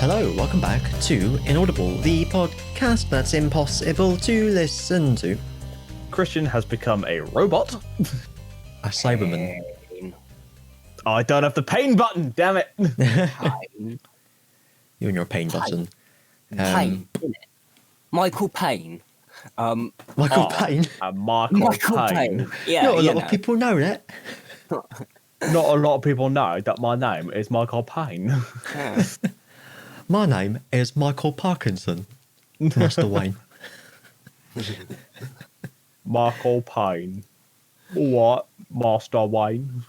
Hello, welcome back to Inaudible, the podcast that's impossible to listen to. Christian has become a robot. A Cyberman. Oh, I don't have the pain button, damn it. Payne. You and your pain button. Payne, innit? Michael Payne. Michael Payne? Michael Payne. Yeah, Not a lot of people know that. Not a lot of people know that my name is Michael Payne. My name is Michael Parkinson. Master Wayne. Michael Payne. What? Master Wayne?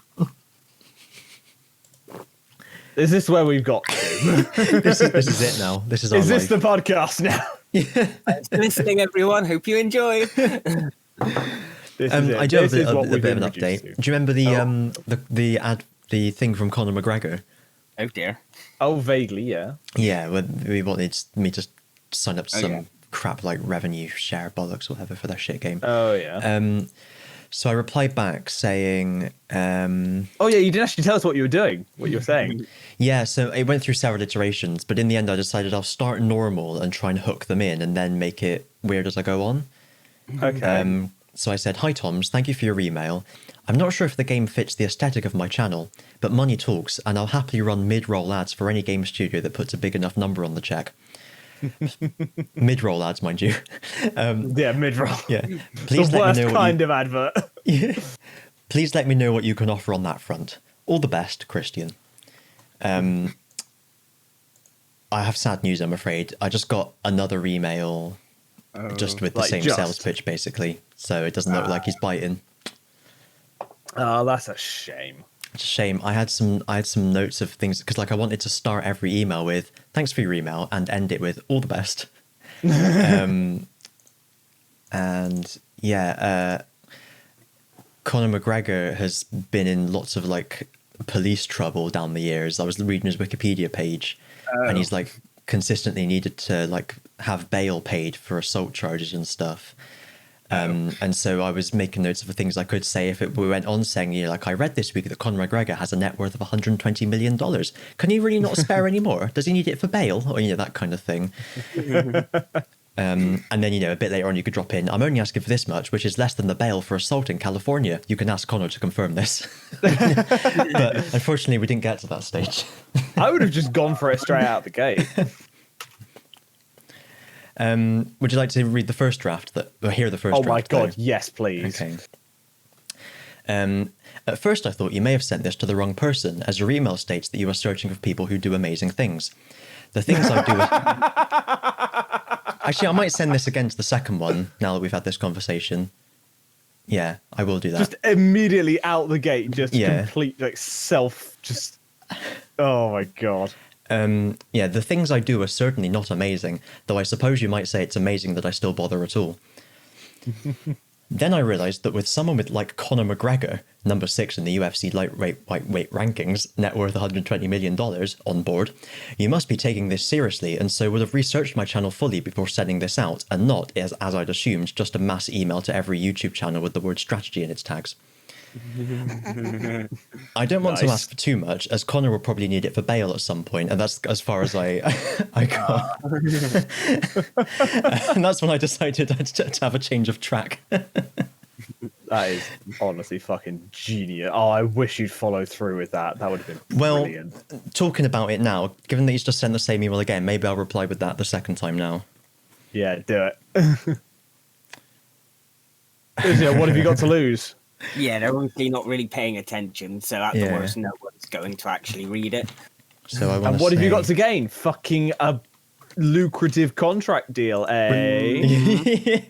Is this where we've got to? This is it now. This is our Is this life. the podcast now? Thanks for listening, everyone. Hope you enjoy. This is it. I do have This is a what we've bit of an been update. reduced Do you remember the thing from Conor McGregor? Oh dear. Oh, vaguely, yeah. Yeah, when we wanted me to sign up to some yeah. crap like revenue share bollocks or whatever for that shit game. Oh, yeah. So I replied back saying, Oh, yeah, you didn't actually tell us what you were doing, what you were saying. yeah, so it went through several iterations, but in the end I decided I'll start normal and try and hook them in and then make it weird as I go on. Okay. So I said, "Hi Toms, thank you for your email. I'm not sure if the game fits the aesthetic of my channel, but money talks and I'll happily run mid-roll ads for any game studio that puts a big enough number on the check." Mid-roll ads, mind you. Yeah, mid-roll. Yeah. Please The let worst me know what kind of advert. Please let me know what you can offer on that front. All the best, Christian. I have sad news, I'm afraid. I just got another email just with the like same just? sales pitch, basically. So it doesn't look like he's biting. Oh, that's a shame. It's a shame. I had some notes of things because like I wanted to start every email with "Thanks for your email" and end it with "All the best." And yeah, Conor McGregor has been in lots of like police trouble down the years. I was reading his Wikipedia page, and he's like consistently needed to like have bail paid for assault charges and stuff. And so I was making notes of the things I could say if we went on saying, you know, like I read this week that Conor McGregor has a net worth of $120 million. Can he really not spare any more? Does he need it for bail? Or, you know, that kind of thing. And then, you know, a bit later on you could drop in, "I'm only asking for this much, which is less than the bail for assault in California. You can ask Conor to confirm this." But unfortunately, we didn't get to that stage. I would have just gone for it straight out the gate. Would you like to read the first draft or hear the first Oh draft? my god, though? yes, please. Okay. At first I thought you may have sent this to the wrong person, as your email states that you are searching for people who do amazing things. The things I do... Actually, I might send this again to the second one, now that we've had this conversation. Yeah, I will do that. Just immediately out the gate, just Yeah. complete, like, oh my god. Yeah, the things I do are certainly not amazing, though I suppose you might say it's amazing that I still bother at all. Then I realised that with someone with like Conor McGregor, number 6 in the UFC lightweight rankings, net worth $120 million on board, you must be taking this seriously, and so would have researched my channel fully before sending this out, and not, as I'd assumed, just a mass email to every YouTube channel with the word strategy in its tags. I don't want to ask for too much, as Conor will probably need it for bail at some point, and that's as far as I got. And that's when I decided to have a change of track. That is honestly fucking genius. Oh, I wish you'd followed through with that. That would have been brilliant. Talking about it now, given that he's just sent the same email again, maybe I'll reply with that the second time now. Yeah, do it. Yeah, what have you got to lose? Yeah, they're obviously not really paying attention, so at the Yeah. worst, no one's going to actually read it. So I want And what have you got to gain? Fucking a lucrative contract deal, eh?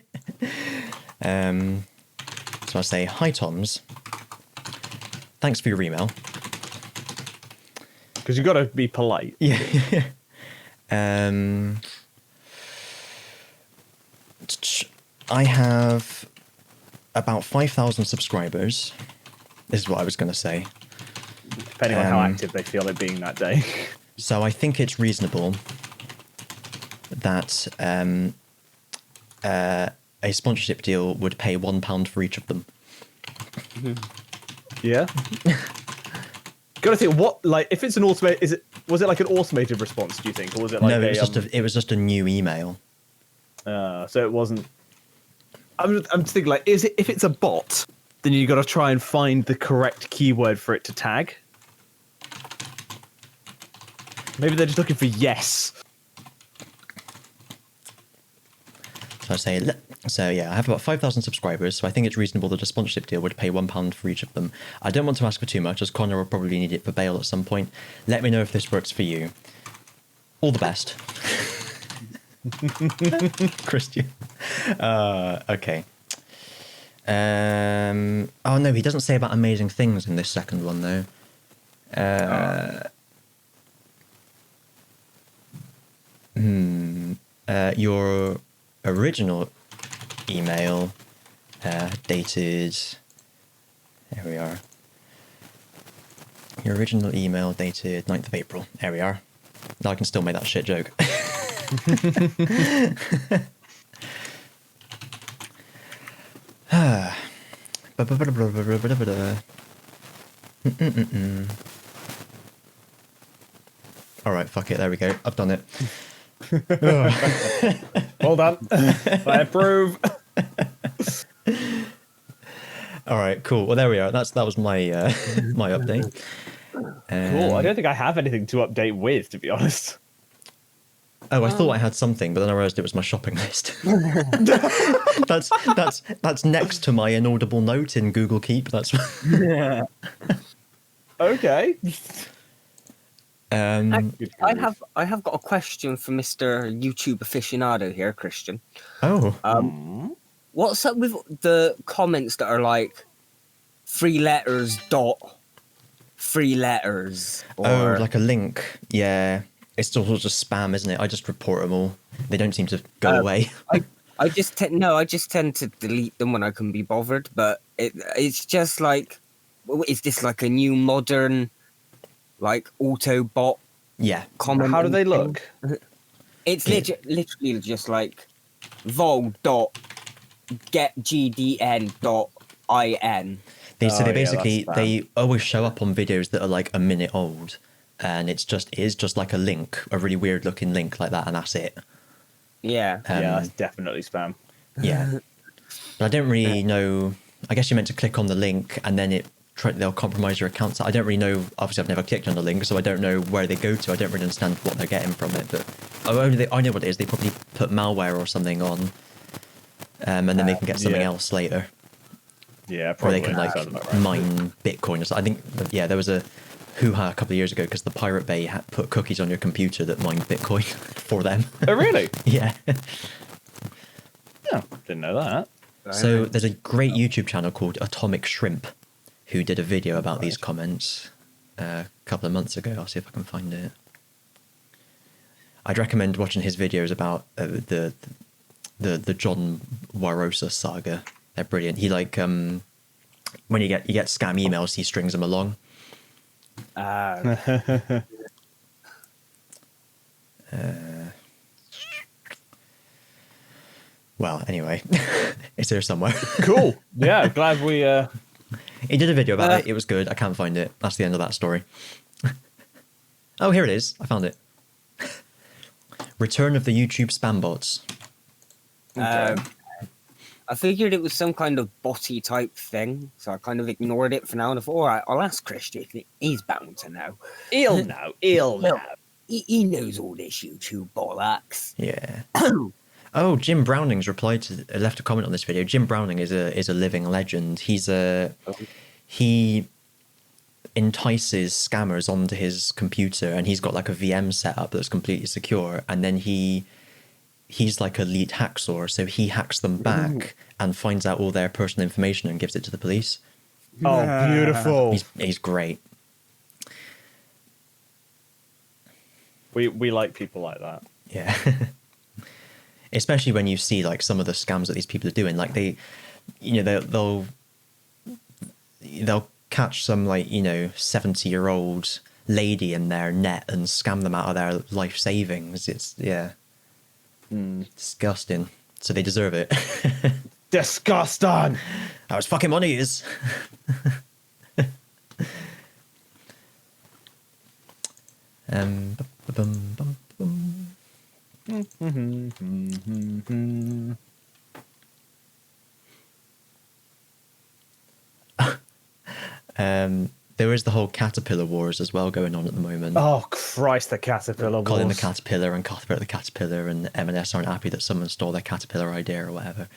So I say, "Hi Toms, thanks for your email." Because you've got to be polite. Yeah. I have about 5,000 subscribers. This is what I was going to say. Depending on how active they feel it being that day. So I think it's reasonable that a sponsorship deal would pay £1 for each of them. Yeah. Gotta think what, like, if it's an automated, is it Was it like an automated response? Do you think, or was it like no, it was just a new email. So it wasn't. I'm just thinking, like, if it's a bot, then you got to try and find the correct keyword for it to tag. Maybe they're just looking for yes. So I say, so yeah, I have about 5,000 subscribers, so I think it's reasonable that a sponsorship deal would pay £1 for each of them. I don't want to ask for too much, as Connor will probably need it for bail at some point. Let me know if this works for you. All the best. Christian. Okay. Oh no, he doesn't say about amazing things in this second one though. Your original email dated. There we are. Your original email dated 9th of April. There we are. Now I can still make that shit joke. All right, fuck it. There we go. I've done it. Well done. I approve. All right, cool. Well, there we are. That was my my update. Cool. I don't think I have anything to update with, to be honest. Oh, I thought I had something, but then I realised it was my shopping list. that's next to my inaudible note in Google Keep. That's Yeah. Okay. I have got a question for Mr. YouTube aficionado here, Christian. Oh, What's up with the comments that are like 3 letters dot 3 letters? Or... like a link. Yeah, it's all just spam, isn't it? I just report them all. They don't seem to go away. I just tend to delete them when I can be bothered. But it's just like, is this like a new modern, like auto bot? Yeah. Comment. How do they look? It's literally just like vol dot get gdn dot in. They basically they always show up on videos that are like a minute old, and it is just like a link, a really weird looking link like that, and that's it. Yeah. Yeah, that's definitely spam. Yeah. But I don't really know. I guess you're meant to click on the link, and then they'll compromise your account. So I don't really know. Obviously, I've never clicked on the link, so I don't know where they go to. I don't really understand what they're getting from it. But I know what it is. They probably put malware or something on, and then they can get something else later. Yeah, Or probably. they can like Sounds about right. mine Bitcoin or something. I think, yeah, there was a hoo-ha a couple of years ago because the Pirate Bay had put cookies on your computer that mined Bitcoin for them. Oh, really? Yeah. Oh, didn't know that. So there's a great YouTube channel called Atomic Shrimp who did a video about these comments a couple of months ago. I'll see if I can find it. I'd recommend watching his videos about the John Warosa saga. They're brilliant. He like when you get scam emails, he strings them along. Well, anyway, it's there somewhere. Cool. Yeah, glad we. He did a video about it. It was good. I can't find it. That's the end of that story. Oh, here it is. I found it. Return of the YouTube spam bots. I figured it was some kind of botty type thing, so I kind of ignored it for now. And I thought, all right, I'll ask Christian. He's bound to know. He'll know. He knows all this YouTube bollocks. Yeah. Oh, Jim Browning's left a comment on this video. Jim Browning is a living legend. He entices scammers onto his computer, and he's got like a VM set up that's completely secure, and then he's like a elite hacksaw, so he hacks them back and finds out all their personal information and gives it to the police. Oh, beautiful. He's great. We like people like that. Yeah. Especially when you see like some of the scams that these people are doing, like they'll catch some 70-year-old lady in their net and scam them out of their life savings. It's disgusting. So they deserve it. Disgusting. That was fucking money is. Bum, bum, bum. There is the whole Caterpillar Wars as well going on at the moment. Oh Christ, the Caterpillar Colin the Wars. Caterpillar and Cuthbert the Caterpillar and M&S aren't happy that someone stole their Caterpillar idea or whatever.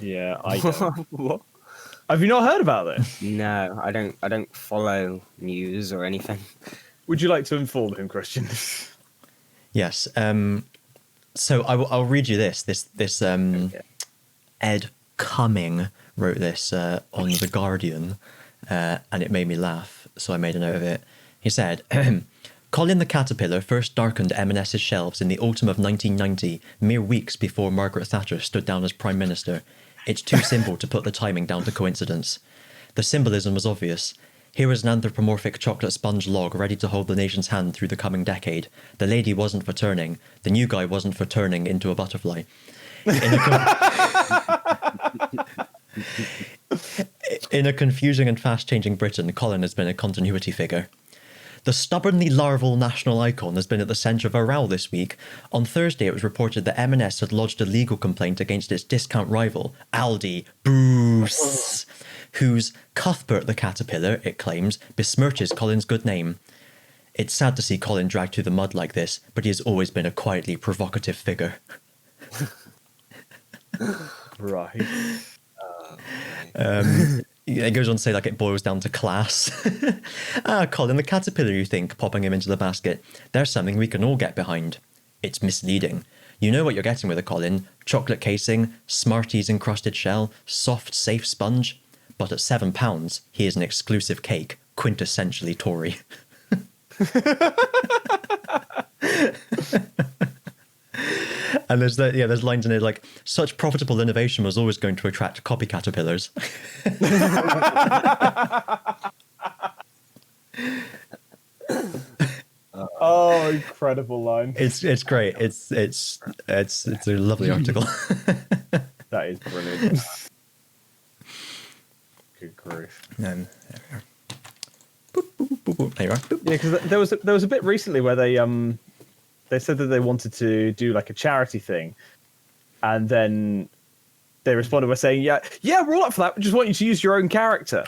Yeah, I don't. What? Have you not heard about this? No, I don't. I don't follow news or anything. Would you like to inform him, Christian? Yes. So I'll read you this. Okay. Ed Cumming wrote this on The Guardian, and it made me laugh, so I made a note of it. He said, Colin the Caterpillar first darkened M&S's shelves in the autumn of 1990, mere weeks before Margaret Thatcher stood down as Prime Minister. It's too simple to put the timing down to coincidence. The symbolism was obvious. Here was an anthropomorphic chocolate sponge log ready to hold the nation's hand through the coming decade. The lady wasn't for turning. The new guy wasn't for turning into a butterfly. In a confusing and fast-changing Britain, Colin has been a continuity figure. The stubbornly larval national icon has been at the centre of a row this week. On Thursday, it was reported that M&S had lodged a legal complaint against its discount rival, Aldi Boosts, whose Cuthbert the Caterpillar, it claims, besmirches Colin's good name. It's sad to see Colin dragged through the mud like this, but he has always been a quietly provocative figure. Right. It goes on to say, like, it boils down to class. Colin the Caterpillar, you think, popping him into the basket. There's something we can all get behind. It's misleading. You know what you're getting with a Colin. Chocolate casing, Smarties encrusted shell, soft, safe sponge. But at £7, he is an exclusive cake, quintessentially Tory. And there's lines in it like, such profitable innovation was always going to attract copy caterpillars. Oh, incredible line. It's great. It's a lovely article. That is brilliant. Good grief. There we are. Boop, boop, boop, boop. There you are. Boop. Yeah, because there was a bit recently where they said that they wanted to do like a charity thing, and then they responded by saying, yeah, we're all up for that. We just want you to use your own character.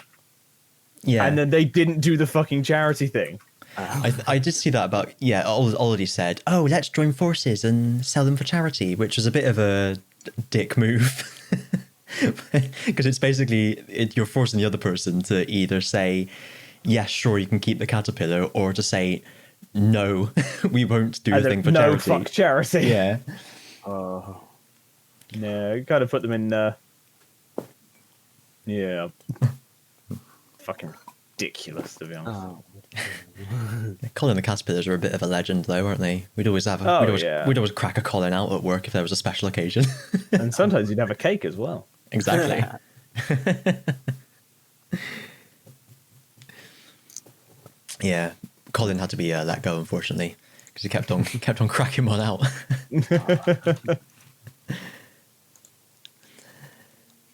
Yeah. And then they didn't do the fucking charity thing. I did see that about, already said, oh, let's join forces and sell them for charity, which was a bit of a dick move. Because it's basically, you're forcing the other person to either say, yes, sure, you can keep the caterpillar, or to say, no, we won't do a thing for charity. No, fuck charity. Yeah. Oh. No, you gotta put them in, yeah. Fucking ridiculous, to be honest. Oh. Colin the Caterpillars are a bit of a legend, though, aren't they? We'd always crack a Colin out at work if there was a special occasion. And sometimes you'd have a cake as well. Exactly. Yeah, Colin had to be let go, unfortunately, because he kept on cracking one out.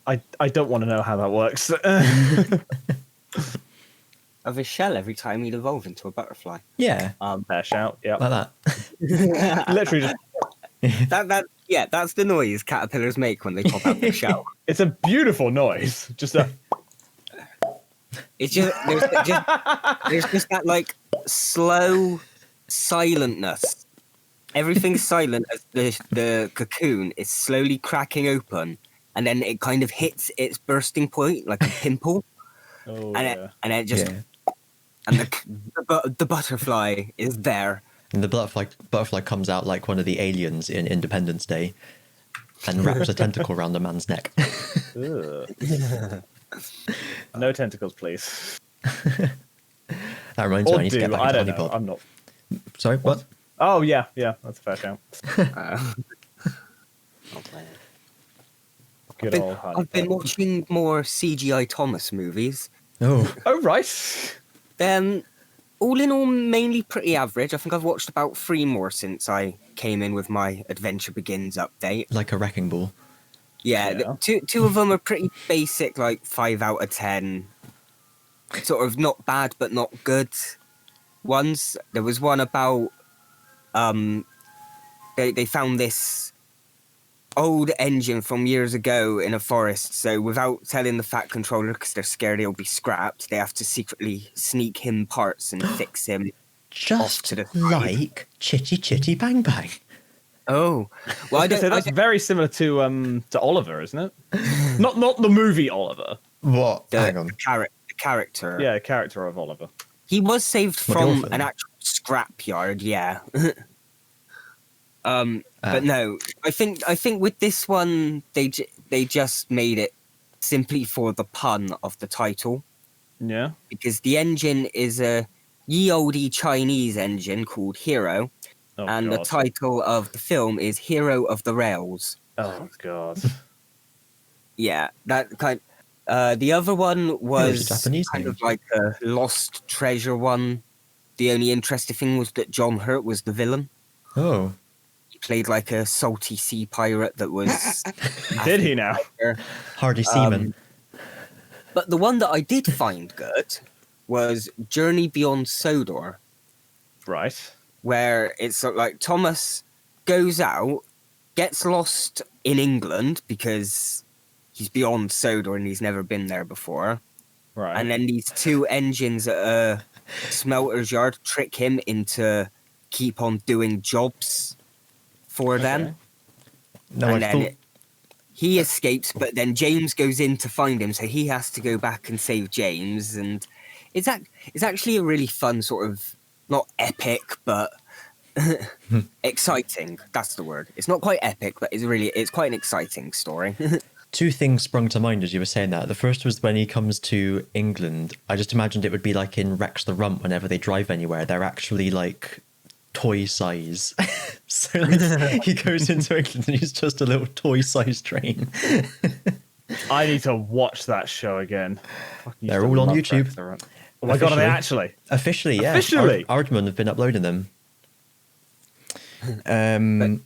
I don't want to know how that works. Of a shell every time he'd evolve into a butterfly. Yeah, Fair shout. Yeah, like that. literally just. That's the noise caterpillars make when they pop out their shell. It's a beautiful noise. Just a. It's just there's just that like slow silentness. Everything's silent as the cocoon is slowly cracking open, and then it kind of hits its bursting point like a pimple, Oh, and it just Yeah. and the butterfly is there. And the butterfly comes out like one of the aliens in Independence Day, and wraps a tentacle around a man's neck. Ugh. No tentacles, please. That reminds me, I need to get back I into don't know. Honeypot. I'm not. Sorry, what? Oh yeah, that's a fair shout. Good old I've been Honeypot. watching more CGI Thomas movies. Oh, Oh right. All in all, mainly pretty average. I think I've watched about 3 more since I came in with my Adventure Begins update. like a wrecking ball. Yeah, Yeah. two of them are pretty basic, like 5 out of 10. Sort of not bad, but not good ones. There was one about they found this old engine from years ago in a forest. So without telling the Fat Controller, because they're scared he'll be scrapped, they have to secretly sneak him parts and fix him off Just to the side. like Chitty Chitty Bang Bang. Oh, well, I was gonna say that's very similar to Oliver, isn't it? not the movie Oliver. What? Hang the on. character. Yeah, the character of Oliver. He was saved What, the from orphan? an actual scrapyard, yeah. But no, I think with this one they just made it simply for the pun of the title, Yeah. because the engine is a ye olde Chinese engine called Hero, Oh, and God. the title of the film is Hero of the Rails. Oh God. Yeah, that kind. The other one was Japanese kind name. of like a lost treasure one. The only interesting thing was that John Hurt was the villain. Oh. He played like a salty sea pirate that was. Did he now? Hardy Seaman. But the one that I did find good was Journey Beyond Sodor, Right. where it's sort of like Thomas goes out, gets lost in England because he's beyond Sodor and he's never been there before. Right. And then these two engines at a smelter's yard trick him into keep on doing jobs for them. No, and I then thought. he escapes, but then James goes in to find him, so he has to go back and save James. And it's actually a really fun sort of, not epic, but exciting. That's the word. It's not quite epic, but it's quite an exciting story. Two things sprung to mind as you were saying that. The first was when he comes to England. I just imagined it would be like in Rex the Rump. Whenever they drive anywhere, they're actually like toy size. So like, he goes into England and he's just a little toy size train. I need to watch that show again. Fucking They're used to all on love YouTube. Rex the Rump. Oh my God, are they actually? Officially, yeah. Officially? Aardman have been uploading them. And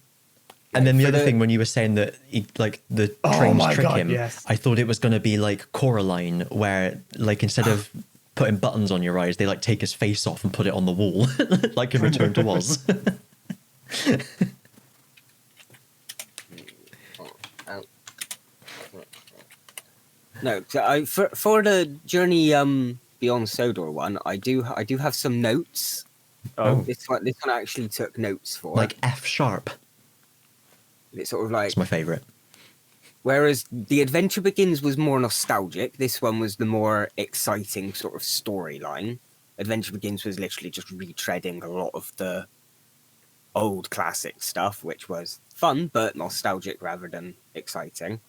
then the for other the- thing, when you were saying that like the Oh trains my trick God, him, yes. I thought it was going to be like Coraline, where like instead of putting buttons on your eyes, they like take his face off and put it on the wall, like in Return to Oz. No, so for the Journey Beyond Sodor one, I do have some notes. Oh. This one I actually took notes for. Like F sharp. It's sort of like, It's my favourite. whereas The Adventure Begins was more nostalgic, this one was the more exciting sort of storyline. Adventure Begins was literally just retreading a lot of the old classic stuff, which was fun but nostalgic rather than exciting.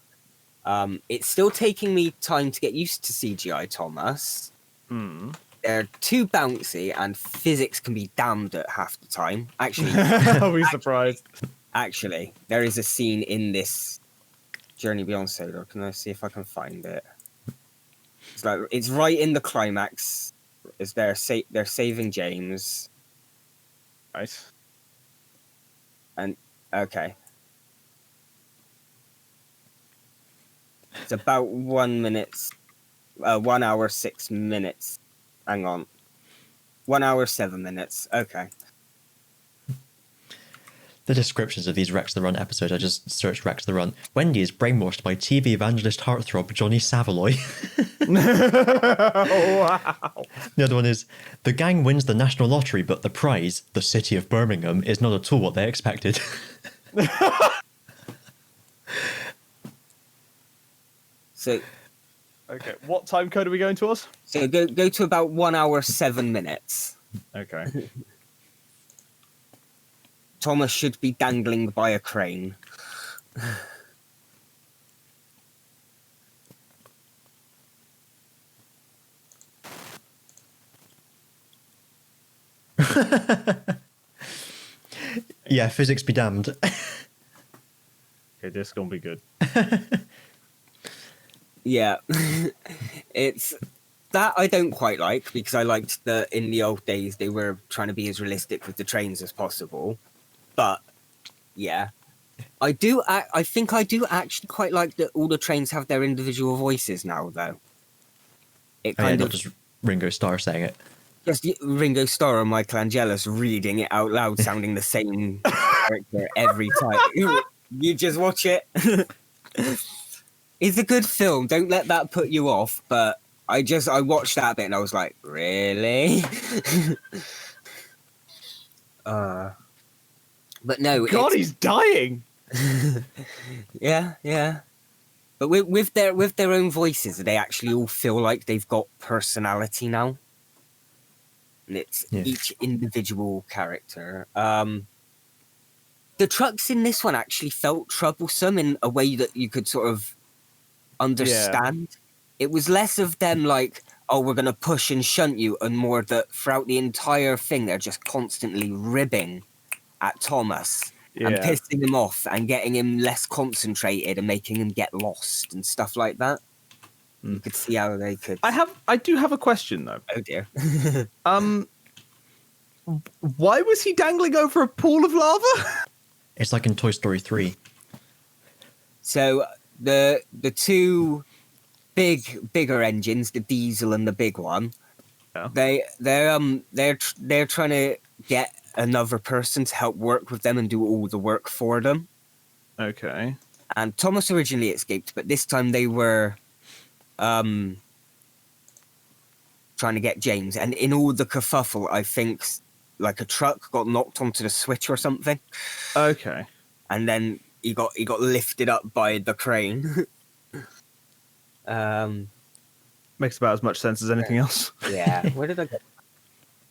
It's still taking me time to get used to CGI Thomas. Hmm. They're too bouncy, and physics can be damned at half the time. Actually, I'll be surprised. Actually, there is a scene in this Journey Beyond Sodor. Can I see if I can find it? It's right in the climax. Is they're saving James? Right. And okay, it's about 1 minute, 1 hour 6 minutes. Hang on, 1 hour 7 minutes. Okay. The descriptions of these Rex the Run episodes, I just searched Rex the Run. Wendy is brainwashed by TV evangelist heartthrob Johnny Savoy. Oh, wow. The other one is, the gang wins the national lottery, but the prize, the city of Birmingham, is not at all what they expected. So Okay, what time code are we going towards? go to about 1 hour 7 minutes. Okay. Thomas should be dangling by a crane. Yeah, physics be damned. Okay, this is gonna be good. Yeah. It's that I don't quite like, because I liked that in the old days they were trying to be as realistic with the trains as possible. But yeah. I think I do actually quite like that all the trains have their individual voices now, though. It Oh, yeah, kind not of just Ringo Starr saying it. just Ringo Starr and Michelangelo's reading it out loud, sounding the same character every time. You just watch it. It's a good film. Don't let that put you off. But I watched that bit and I was like, really? But no, God, he's dying. yeah. But with their own voices, they actually all feel like they've got personality now. And it's each individual character. The trucks in this one actually felt troublesome in a way that you could sort of understand. It was less of them like, oh, we're going to push and shunt you, and more that throughout the entire thing, they're just constantly ribbing at Thomas and pissing him off and getting him less concentrated and making him get lost and stuff like that. You could see how they could. I do have a question though. Oh dear. Why was he dangling over a pool of lava? It's like in Toy Story 3. So the two bigger engines, the diesel and the big one, they're trying to get another person to help work with them and do all the work for them. Okay. And Thomas originally escaped, but this time they were trying to get James. And in all the kerfuffle, I think like a truck got knocked onto the switch or something. Okay. And then he got lifted up by the crane. Makes about as much sense as anything else. Yeah. Where did I go?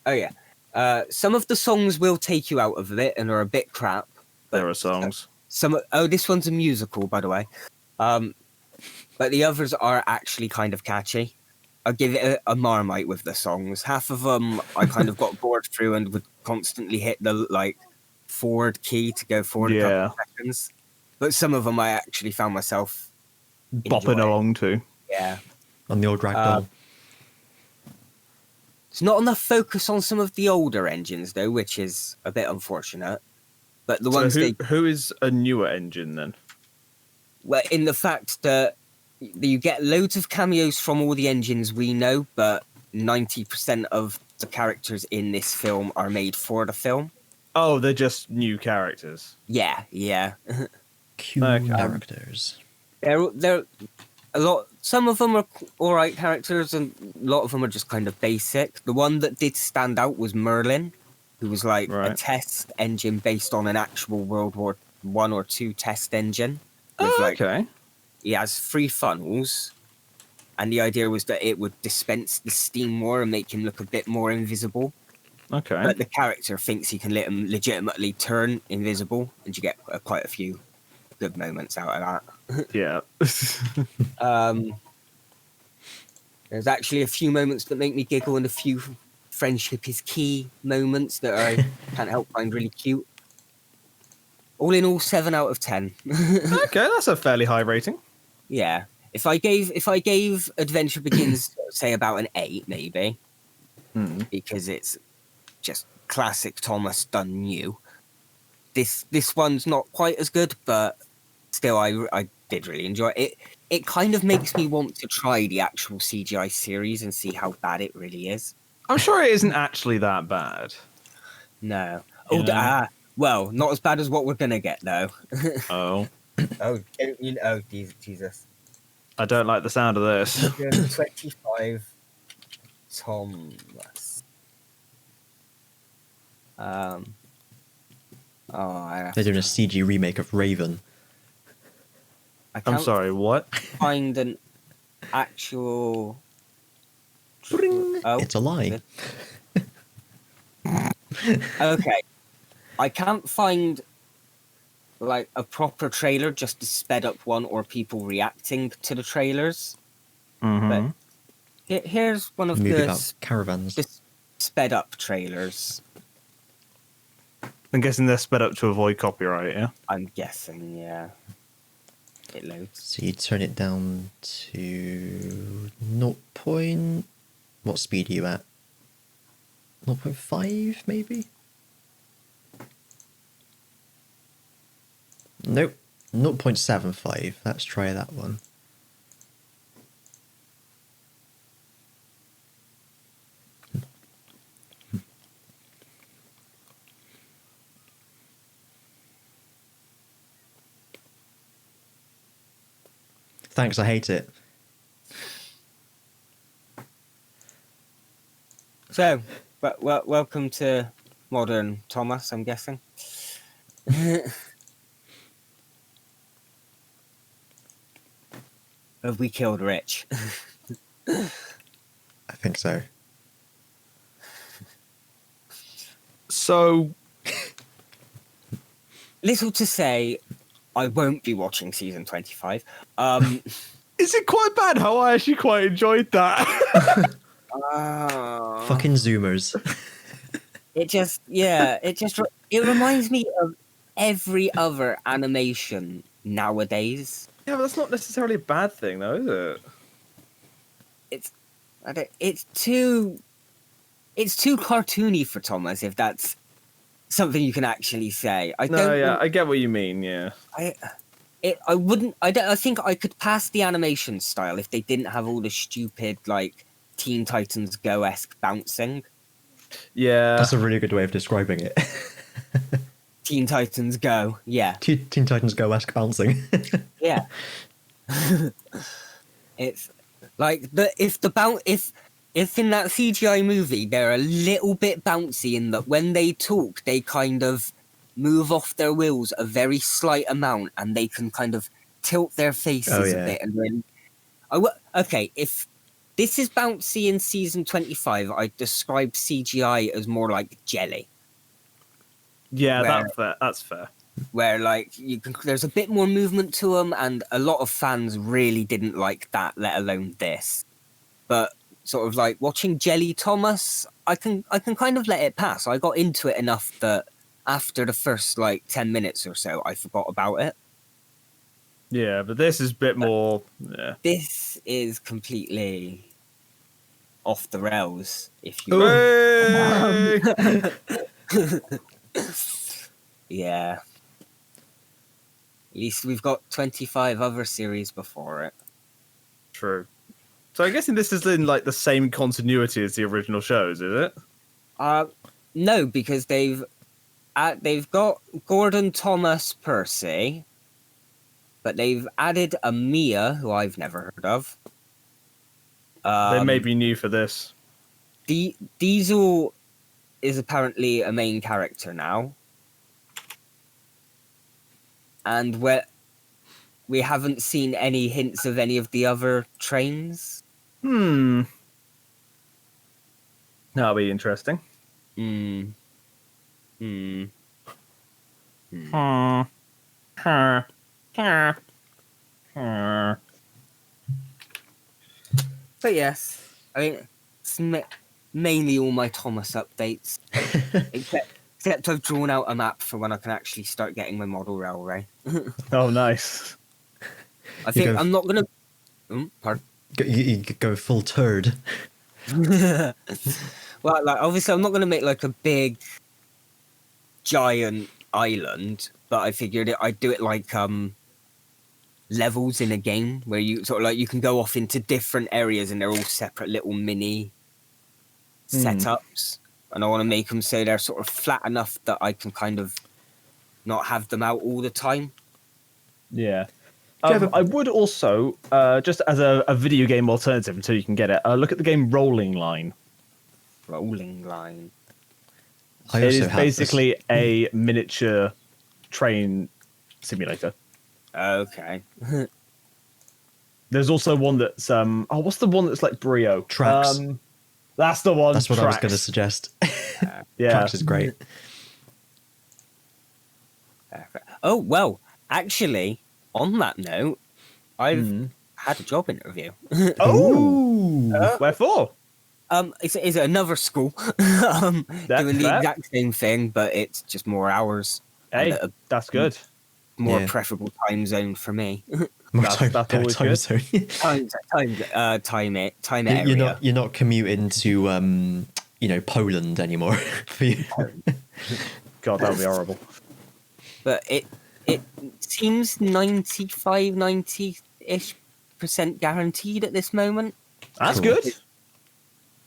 Oh yeah. Some of the songs will take you out of it and are a bit crap. There are songs. This one's a musical, by the way. But the others are actually kind of catchy. I'll give it a Marmite with the songs. Half of them I kind of got bored through and would constantly hit the forward key to go forward a couple of seconds. But some of them I actually found myself bopping along to. Yeah. On the old ragdoll. It's not enough focus on some of the older engines though, which is a bit unfortunate. But the ones who is a newer engine then? Well, in the fact that you get loads of cameos from all the engines we know, but 90% of the characters in this film are made for the film. Oh, they're just new characters. Yeah. Cute characters. They're a lot. Some of them are all right characters, and a lot of them are just kind of basic. The one that did stand out was Merlin, who was like a test engine based on an actual World War I or II test engine. Okay. He has 3 funnels, and the idea was that it would dispense the steam more and make him look a bit more invisible. Okay. But the character thinks he can let him legitimately turn invisible, and you get quite a few good moments out of that. Yeah. There's actually a few moments that make me giggle and a few friendship is key moments that I can't help find really cute. All in all, 7 out of 10. Okay, that's a fairly high rating. Yeah. If I gave Adventure Begins say about an 8 maybe, because it's just classic Thomas done new. This one's not quite as good, but still I did really enjoy it. It kind of makes me want to try the actual CGI series and see how bad it really is. I'm sure it isn't actually that bad. No. Yeah. Well, not as bad as what we're gonna get though. Oh. Jesus. I don't like the sound of this. 25 Thomas. They're doing a CG remake of Raven. I'm sorry, what? Find an actual. It's a lie. Okay. I can't find like a proper trailer, just a sped up one or people reacting to the trailers. Mm-hmm. But here's one of Movie the about caravans. sped up trailers. I'm guessing they're sped up to avoid copyright, yeah? I'm guessing, yeah. It loads. So you turn it down to 0. What speed are you at? 0.5 maybe? Nope. 0.75. Let's try that one. Thanks, I hate it. So, welcome to modern Thomas, I'm guessing. Have we killed Rich? I think so. So, Little to say, I won't be watching season 25. is it quite bad? How I actually quite enjoyed that. Fucking Zoomers. It reminds me of every other animation nowadays. Yeah, but that's not necessarily a bad thing, though, is it? It's too cartoony for Thomas, if that's something you can actually say. I get what you mean. Yeah, I think I could pass the animation style if they didn't have all the stupid like Teen Titans Go-esque bouncing. yeah, That's a really good way of describing it. Teen Titans Go, yeah. Teen Titans Go-esque bouncing. Yeah. It's like if in that CGI movie they're a little bit bouncy in that when they talk they kind of move off their wheels a very slight amount and they can kind of tilt their faces a bit and then okay, if this is bouncy in season 25, I describe CGI as more like jelly. Yeah, that's fair. Where like there's a bit more movement to them, and a lot of fans really didn't like that, let alone this. But sort of like watching Jelly Thomas, I can kind of let it pass. I got into it enough that after the first like 10 minutes or so, I forgot about it. Yeah, but this is a bit more. Yeah. This is completely off the rails, if you will. Yeah. At least we've got 25 other series before it. True. So I'm guessing this is in like the same continuity as the original shows, is it? No, because they've got Gordon Thomas Percy, but they've added a Mia, who I've never heard of. They may be new for this. Diesel is apparently a main character now. And we haven't seen any hints of any of the other trains. That'll be interesting. But yes, I mean, it's mainly all my Thomas updates. Except I've drawn out a map for when I can actually start getting my model railway. Oh, nice. I think I'm not going to... pardon? You go full turd. Well, like obviously I'm not going to make like a big, giant island, but I figured I'd do it like levels in a game where you sort of like you can go off into different areas and they're all separate little mini setups. And I want to make them so they're sort of flat enough that I can kind of not have them out all the time. Yeah. I would also, just as a video game alternative until you can get it, look at the game Rolling Line. Rolling Line. It is basically a miniature train simulator. Okay. There's also one that's what's the one that's like Brio? Tracks. That's the one. That's what Tracks. I was going to suggest. Yeah, Tracks is great. Oh well, actually, on that note, I've had a job interview. Oh, wherefore? It's another school doing the fair. exact same thing, but it's just more hours. Hey, that's good. More preferable time zone for me. That's always time good. zone. time area. You're not commuting to Poland anymore for you. God, that would be horrible. But it seems 90-ish% guaranteed at this moment. That's Cool. good.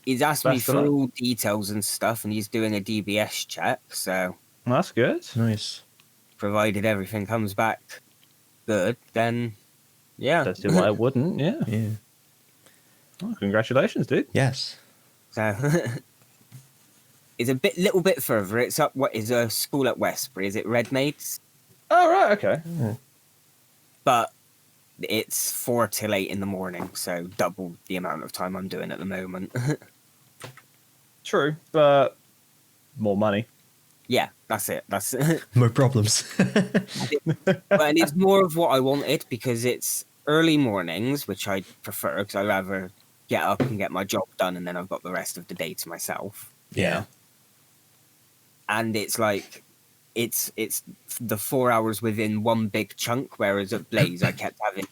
He's asked me Best for of luck. all details and stuff, and he's doing a DBS check. So, That's good. Nice. provided everything comes back good, then Yeah. Don't see why I wouldn't. Yeah. Yeah. Oh, congratulations, dude. Yes. So it's a little bit further. It's up. What is a school at Westbury? Is it Redmaids? Oh, right. Okay. But it's 4 till 8 in the morning, so double the amount of time I'm doing at the moment. True, but more money. Yeah, that's it. That's No problems. and it's more of what I wanted because it's early mornings, which I prefer because I'd rather get up and get my job done, and then I've got the rest of the day to myself. Yeah. And it's like it's the 4 hours within one big chunk, whereas at Blaze I kept having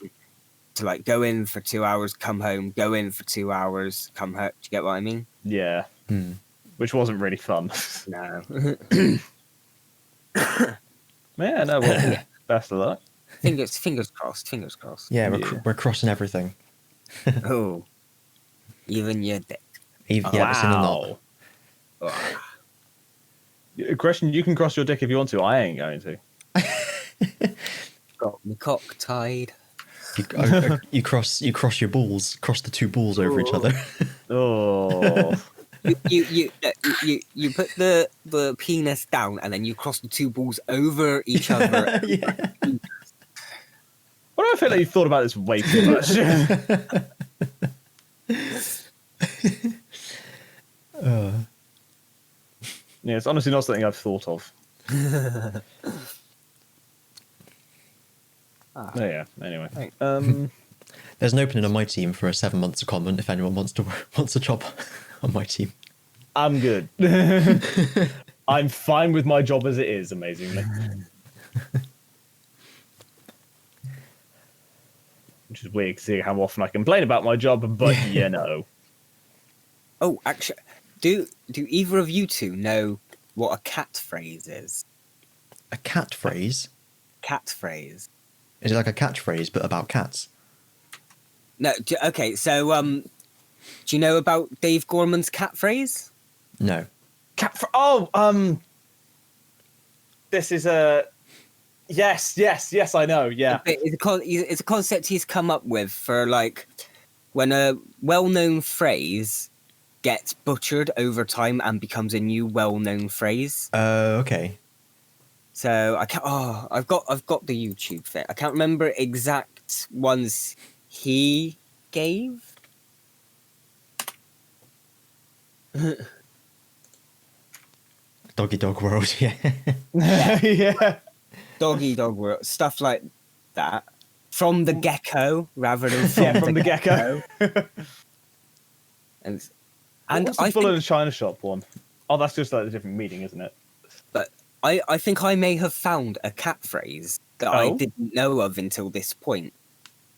to like go in for 2 hours, come home, go in for 2 hours, come home. Do you get what I mean? Yeah. Hmm. Which wasn't really fun. No. Yeah, no, well, best of luck. fingers crossed. Fingers crossed. Yeah, Yeah. we're crossing everything. Oh, even your dick. Yeah, it's in a knot. Oh. Question, you can cross your dick if you want to. I ain't going to. Got me cock tied. You cross your balls, cross the two balls over each other. Oh. You put the penis down and then you cross the two balls over each other. Yeah. Why do I feel like you've thought about this way too much? Yeah, it's honestly not something I've thought of. Oh, yeah, anyway. There's an opening on my team for a 7 months secondment if anyone wants a job on my team. I'm good. I'm fine with my job as it is, amazingly. Which is weird, seeing how often I complain about my job, but you know. Oh, actually, do either of you two know what a catchphrase is? A catchphrase? Catchphrase. Is it like a catchphrase but about cats? No. Okay. So, do you know about Dave Gorman's catchphrase? No. This is a... Yes, I know, yeah. It's a concept he's come up with for like when a well-known phrase gets butchered over time and becomes a new well-known phrase. Okay. So I can't. Oh, I've got the YouTube fit. I can't remember exact ones he gave. Doggy Dog World, yeah. Yeah. Doggy Dog World, stuff like that. From the gecko rather than From the gecko. and What's the I Bull in think, a China Shop one? Oh, that's just like a different meaning, isn't it? but I think I may have found a catchphrase that I didn't know of until this point.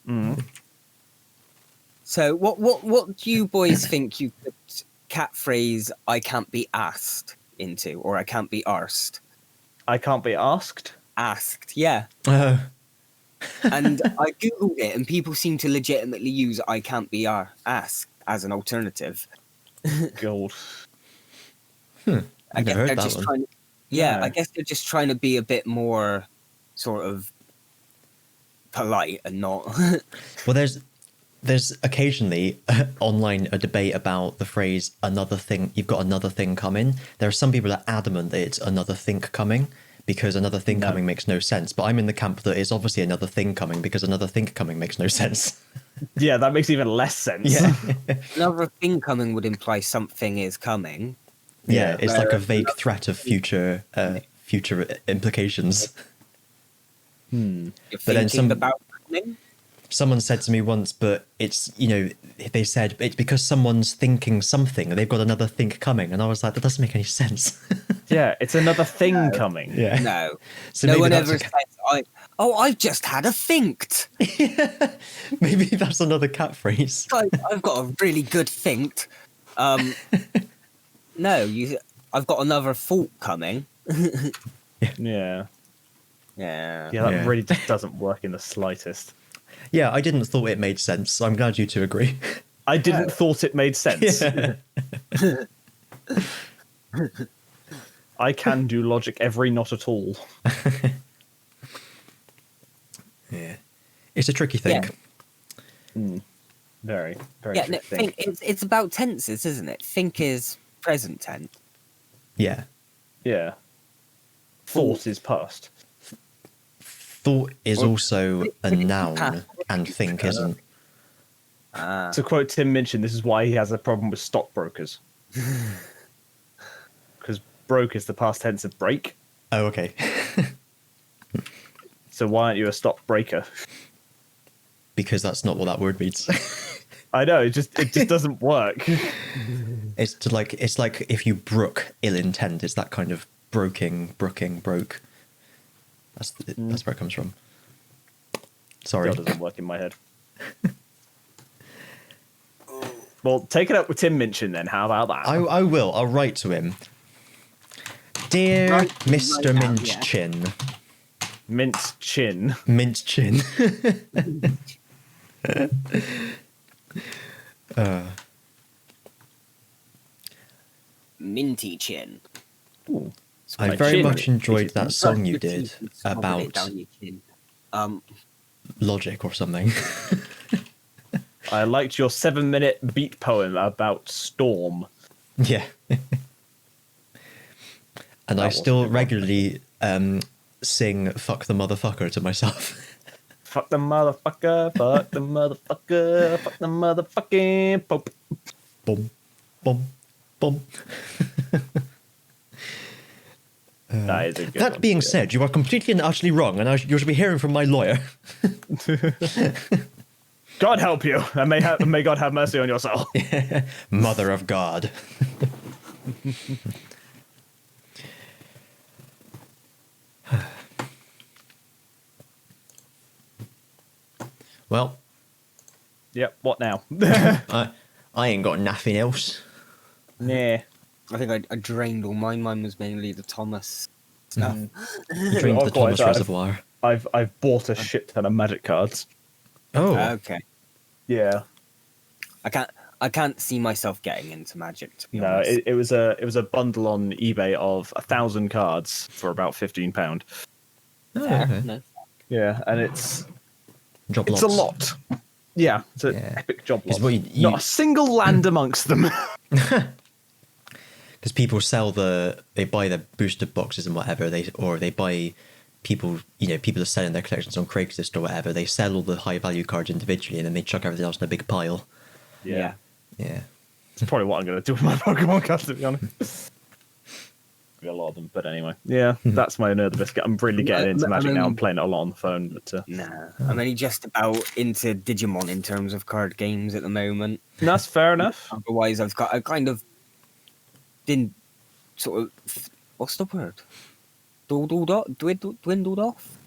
Mm. So what do you boys think you could catchphrase I can't be asked into, or I can't be arsed? I can't be asked. Asked, yeah. And I googled it, and people seem to legitimately use "I can't be asked" as an alternative. Gold. I've never heard that one. Trying. I guess they're just trying to be a bit more sort of polite and not. Well, there's occasionally online a debate about the phrase "another thing." You've got another thing coming. There are some people that are adamant that it's another think coming because another thing coming makes no sense. But I'm in the camp that it's obviously another thing coming because another think coming makes no sense. Yeah, that makes even less sense. Yeah. Another thing coming would imply something is coming. Yeah, it's like a vague threat of future implications. You're But then thinking about happening. Someone said to me once, but it's, they said it's because someone's thinking something and they've got another think coming. And I was like, that doesn't make any sense. Yeah, it's another thing coming. Yeah. No. So no maybe one that's ever says, I've just had a thinked. Yeah. Maybe that's another catchphrase. I've got a really good thinked. No, I've got another thought coming. Yeah. Yeah. Yeah, that really just doesn't work in the slightest. Yeah, I didn't thought it made sense. So I'm glad you two agree. I didn't thought it made sense. Yeah. I can do logic every not at all. Yeah. It's a tricky thing. Very, very Yeah, tricky no, thing. it's about tenses, isn't it? Think is present tense. Yeah. Yeah. Thought is past. Thought is Or- also a would it be noun, past? and think isn't. Ah, To quote Tim Minchin, this is why he has a problem with stockbrokers. Because broke is the past tense of break. Oh, okay. So why aren't you a stockbreaker? Because that's not what that word means. I know, it just doesn't work. It's like if you brook ill intent. It's that kind of brooking, broke. That's where it comes from. Sorry. Still doesn't work in my head. Well, take it up with Tim Minchin then. How about that? I will. I'll write to him. Dear Right, Mr. right now, Minchin. Mince chin. Minchin. minty chin. Ooh. I My very chin. much enjoyed that song you Your did teeth and smothered it about down your chin. logic or something. I liked your 7-minute beat poem about Storm. Yeah. And I wasn't still a good one. regularly sing "fuck the motherfucker" to myself. Fuck the motherfucker, fuck the motherfucker, fuck the motherfucking pope. Boom, boom, boom. That is a good That one. being Yeah. said, you are completely and utterly wrong, and you should be hearing from my lawyer. God help you, and may God have mercy on your soul. Mother of God. Well, Yep, what now? I ain't got nothing else. Nah. I think I drained all mine. Mine was mainly the Thomas stuff. You drained the I've got Thomas that. Reservoir. I've bought a shit ton of magic cards. Oh, Okay. Yeah. I can't see myself getting into Magic, to be No, honest. it was a bundle on eBay of 1,000 cards for about £15. Fair, okay. no. Yeah, and it's Job a lots. lot. Yeah, it's an Yeah. epic job lot. It's what you- Not a single land amongst them. Because people they buy their booster boxes and whatever, they buy people are selling their collections on Craigslist or whatever. They sell all the high value cards individually and then they chuck everything else in a big pile. Yeah. Yeah. It's probably what I'm going to do with my Pokemon cards, to be honest. Be a lot of them, but anyway. Yeah, that's my Nerd Biscuit. I'm really getting into Magic now. I'm playing it a lot on the phone, but Nah, I'm only just about into Digimon in terms of card games at the moment. that's fair enough. Otherwise, I kind of been sort of, what's the word? Dwindled off?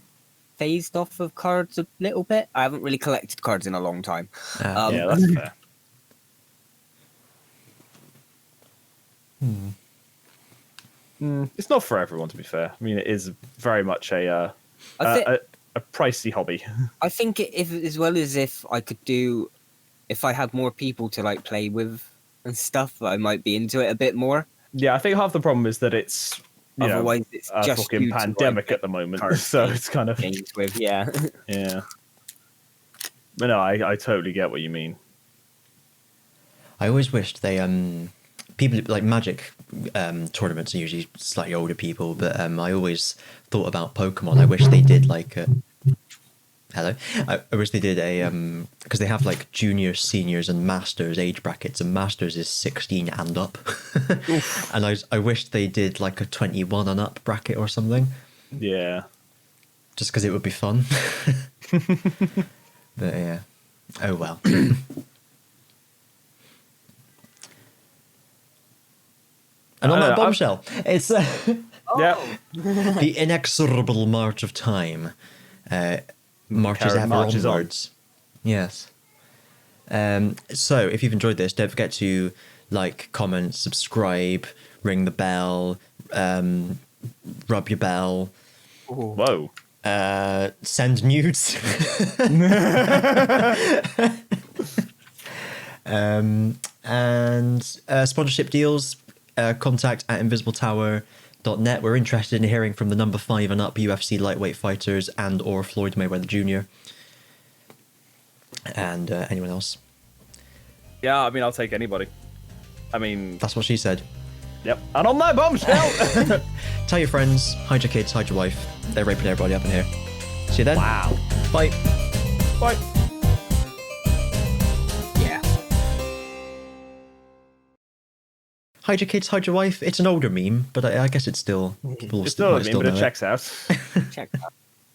Phased off of cards a little bit. I haven't really collected cards in a long time. Yeah, that's fair. It's not for everyone, to be fair. I mean, it is very much a pricey hobby. I think if as well as if I could do, if I had more people to like play with and stuff, I might be into it a bit more. Yeah, I think half the problem is that it's Otherwise, it's a just fucking you to, pandemic like, at the moment, card so games. it's kind of Games with, yeah. yeah. But no, I totally get what you mean. I always wished they people like Magic tournaments are usually slightly older people, but I always thought about Pokemon. I wish they did like hello. I wish they did a because they have like juniors, seniors, and masters age brackets, and masters is 16 and up, and I wish they did like a 21 and up bracket or something, Yeah. just because it would be fun. But yeah, oh well. And on that bombshell, it's Yeah. the inexorable march of time. Marches Karen ever marches on. onwards. Yes. So, if you've enjoyed this, don't forget to like, comment, subscribe, ring the bell, rub your bell, Whoa. send nudes. And sponsorship deals, contact at invisibletower.net. We're interested in hearing from the number 5 and up UFC lightweight fighters and or Floyd Mayweather Jr. And anyone else? Yeah, I mean, I'll take anybody. I mean, That's what she said. yep. And on that bombshell. Tell your friends, hide your kids, hide your wife. They're raping everybody up in here. See you then. Wow. Bye. Bye. Yeah. Hide your kids, hide your wife. It's an older meme, but I guess it's still people It's still still a might meme, still but it know checks out. Check that.